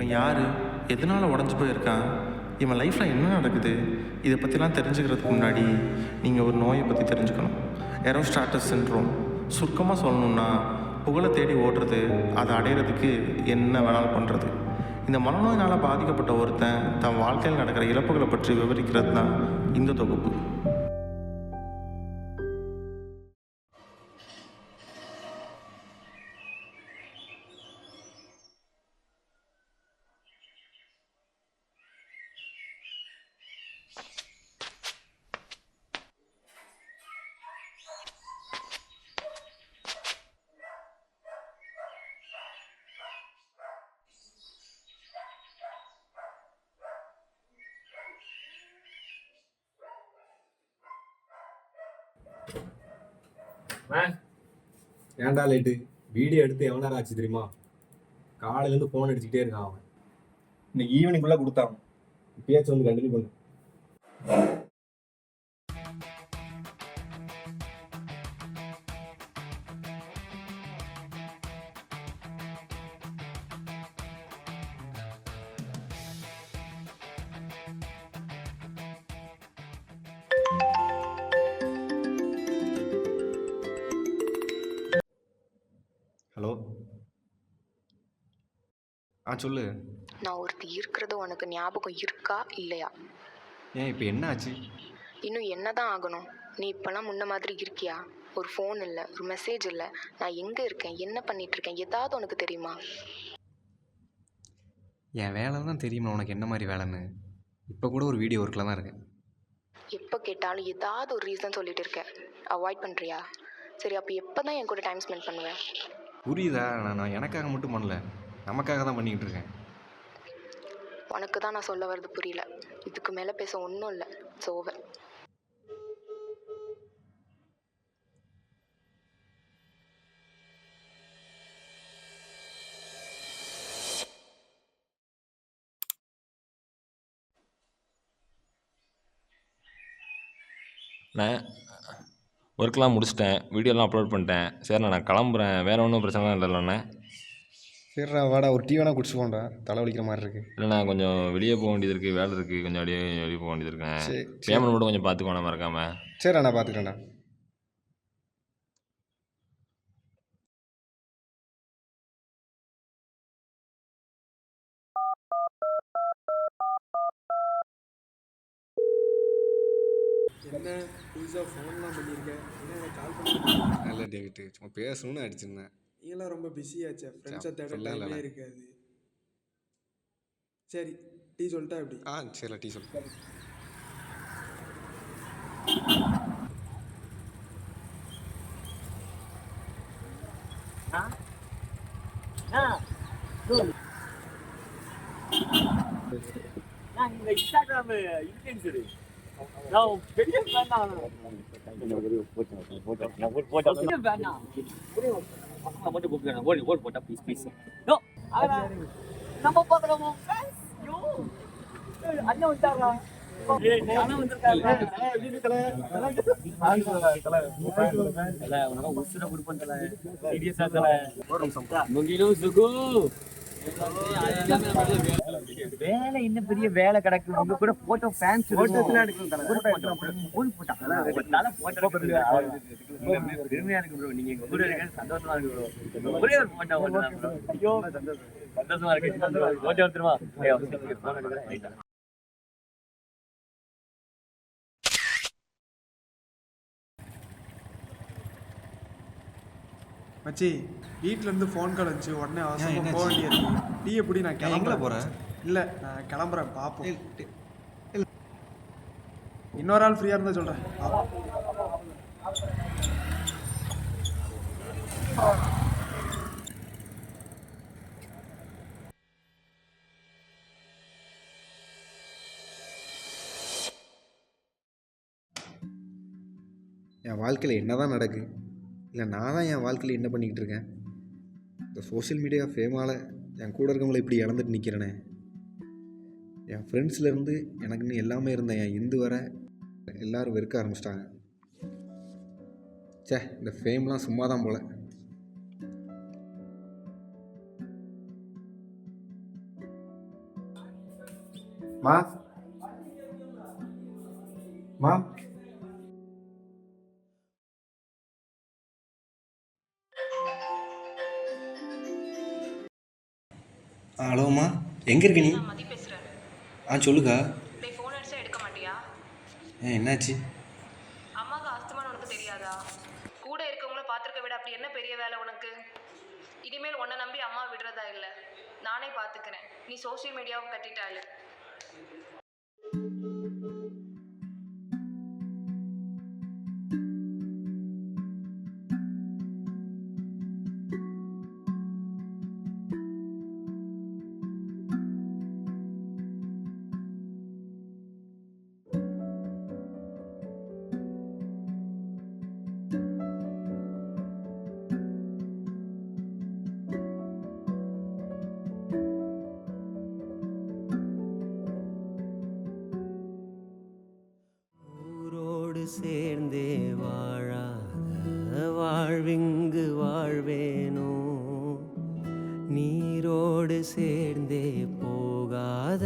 இவன் யார், எதனால் உடஞ்சி போயிருக்கான், இவன் லைஃப்பில் என்ன நடக்குது, இதை பற்றிலாம் தெரிஞ்சுக்கிறதுக்கு முன்னாடி நீங்கள் ஒரு நோயை பற்றி தெரிஞ்சுக்கணும். எரோஸ்டாட்டஸ் சிண்ட்ரோம். சுருக்கமாக சொல்லணுன்னா, புகழை தேடி ஓடுறது, அதை அடையிறதுக்கு என்ன வேணாலும் பண்ணுறது. இந்த மனநோயினால் பாதிக்கப்பட்ட ஒருத்தன் தன் வாழ்க்கையில் நடக்கிற இழப்புகளை பற்றி விவரிக்கிறது தான் இந்த தொகுப்பு. ஏன்டா லேட்டு? வீடியோ எடுத்து எவ்வளோ நேரம் ஆச்சு தெரியுமா? காலையிலேருந்து ஃபோன் அடிச்சுக்கிட்டே இருக்கான் அவன். இன்னைக்கு ஈவினிங்குள்ளே கொடுத்தான். இப்பயாச்சும் வந்து கண்டினியூ பண்ணு. ஹலோ, சொல்லு. நான் ஒருத்தி இருக்கிறது உனக்கு ஞாபகம் இருக்கா இல்லையா? ஏன் இப்போ என்ன ஆச்சு? இன்னும் என்னதான் ஆகணும்? நீ இப்போலாம் முன்ன மாதிரி இருக்கியா? ஒரு ஃபோன் இல்லை, ஒரு மெசேஜ் இல்லை. நான் எங்கே இருக்கேன், என்ன பண்ணிட்டு இருக்கேன், ஏதாவது உனக்கு தெரியுமா? என் வேலை தான் தெரியுமா உனக்கு என்ன மாதிரி வேலைன்னு? இப்போ கூட ஒரு வீடியோ ஒர்க்கில் தான் இருக்கேன். எப்போ கேட்டாலும் ஏதாவது ஒரு ரீசன் சொல்லிட்டு இருக்கேன். அவாய்ட் பண்ணுறியா? சரி, அப்போ எப்போ தான் என் கூட டைம் ஸ்பெண்ட் பண்ணுவேன்? புரியுதா? நான் எனக்காக மட்டும் பண்ணல, நமக்காக தான் பண்ணிக்கிட்டு இருக்கேன். உனக்கு தான் நான் சொல்ல வர்றது புரியல. இதுக்கு மேலே பேச ஒன்றும் இல்லை. It's over. நான் ஒர்க்லாம் முடிச்சிட்டேன், வீடியோலாம் அப்லோட் பண்ணிட்டேன். சரிண்ணா, நான் கிளம்புறேன். வேறு ஒன்றும் பிரச்சனை இல்லைண்ணே? சரிடா, வாடா, ஒரு டீ வேணா குடிச்சு போண்டா, தலை வலிக்கிற மாதிரி இருக்கு. இல்லைண்ணா, கொஞ்சம் வெளியே போக வேண்டியது இருக்குது, வேலை இருக்குது, கொஞ்சம் வெளியே போக வேண்டியது இருக்கேன். சரி, பேமெண்ட் மட்டும் கொஞ்சம் பார்த்துக்கோண்ணா மறக்காம. சரிடா, நான் பார்த்துக்கிறேன்டா. என்ன புதுசாக ஃபோன்லாம் பண்ணியிருக்கேன்? என்ன எனக்கு கால் பண்ணி? இல்லை டேவிட், சும்மா பேசணும்னு அடிச்சிருந்தேன். நீங்களாம் ரொம்ப பிஸியாச்சே, ஃப்ரெண்ட்ஸை தேட அப்படிலாம் டைமே இல்லைண்ணே. இருக்காது. சரி, டீ சொல்லிட்டா எப்படி? சரிடா, டீ சொல்லு. நான் இந்த இன்ஸ்டாகிராம் இன்ஃப்ளூயன்சரு. நான் பெரிய ஃபேன் தான். பெரிய ஃபேன் தான். பசங்க மட்டும் கூப்பிடுறேன். ஓடி போட்டா ப்ளீஸ். நோ, நம்ம பார்க்குறோம் ஃபேன்ஸ். யோ, அண்ணன் வந்துட்டாரா? அண்ணன் வந்திருக்காங்க. உசுர கொடுப்பேன் தல. சீரியஸா தல. ஒரு நிமிஷம். முகிலும் சுகு. வேலை என்ன பெரிய வேலை கிடக்கு. உங்க கூட போட்டோ ஃபேன்ஸ் பெருமையா இருக்கு ப்ரோ. நீங்க எங்க கூட இருக்க சந்தோஷமா இருக்கு ப்ரோ. ஒரே ஒரு போட்டோ. ஐயோ சந்தோஷமா இருக்கு. போட்டோ எடுத்துருமா? மச்சி, வீட்டிலேருந்து ஃபோன் கால் வந்துச்சு. உடனே அவசரமாக போக வேண்டியது. டீ எப்படி? நான் கிளம்புறேன். போகிறேன். இல்லை, நான் கிளம்புறேன். பார்ப்போம். இன்னொரு ஆள் ஃப்ரீயாக இருந்தால் சொல்கிறேன். என் வாழ்க்கையில் என்ன தான் நடக்கு? இல்லை நான் தான் என் வாழ்க்கையில் என்ன பண்ணிக்கிட்டு இருக்கேன்? இந்த சோஷியல் மீடியா ஃபேமால் என் கூட இருக்கவங்களை இப்படி இழந்துட்டு நிற்கிறேனே. என் ஃப்ரெண்ட்ஸ்லேருந்து எனக்குன்னு எல்லாமே இருந்தேன். என் இந்து வர எல்லோரும் வெறுக்க ஆரம்பிச்சிட்டாங்க. இந்த ஃபேம்லாம் சும்மா தான் போல. மா மா ஹலோம்மா, எங்கே இருக்க நீ? மதி பேசுகிறேன். சொல்லுக்கா. டேய், ஃபோன் அடிச்சா எடுக்க மாட்டியா? என்னாச்சு? அம்மாவுக்கு ஆஸ்துமான்னு உனக்கு தெரியாதா? கூட இருக்கவங்கள பார்த்துருக்க விட அப்படி என்ன பெரிய வேலை உனக்கு? இனிமேல் உன்னை நம்பி அம்மா விடுறதா இல்லை. நானே பார்த்துக்கிறேன். நீ சோஷியல் மீடியாவை கட்டிட்டாளு. ஊரோடு சேர்ந்தே வாழாத வாழ்விங்கு வாழ்வேனோ, நீரோடு சேர்ந்தே போகாத